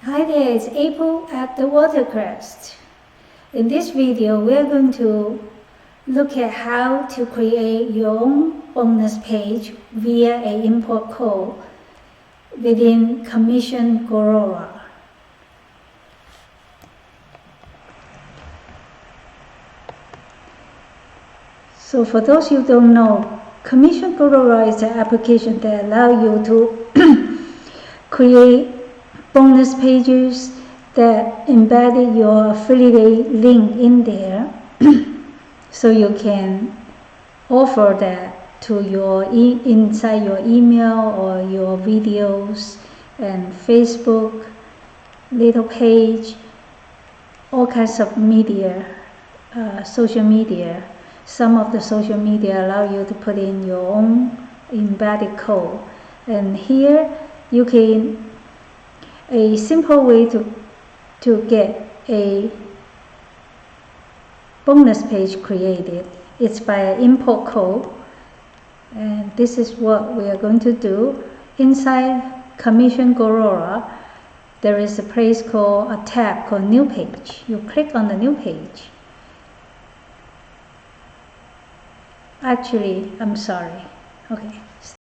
Hi there, it's April at the Watercrest. In this video, we're going to look at how to create your own bonus page via an import code within Comission Gorora. So for those who don't know, Comission Gorora is an application that allows you to create bonus pages that embedded your affiliate link in there so you can offer that to your inside your email or your videos and Facebook little page, all kinds of media, social media. Some of the social media allow you to put in your own embedded code, and here you can a simple way to get a bonus page created. It's by an import code, and this is what we are going to do. Inside Comission Gorora, there is a place called a tab called New Page. You click on the new page. Actually, I'm sorry. Okay.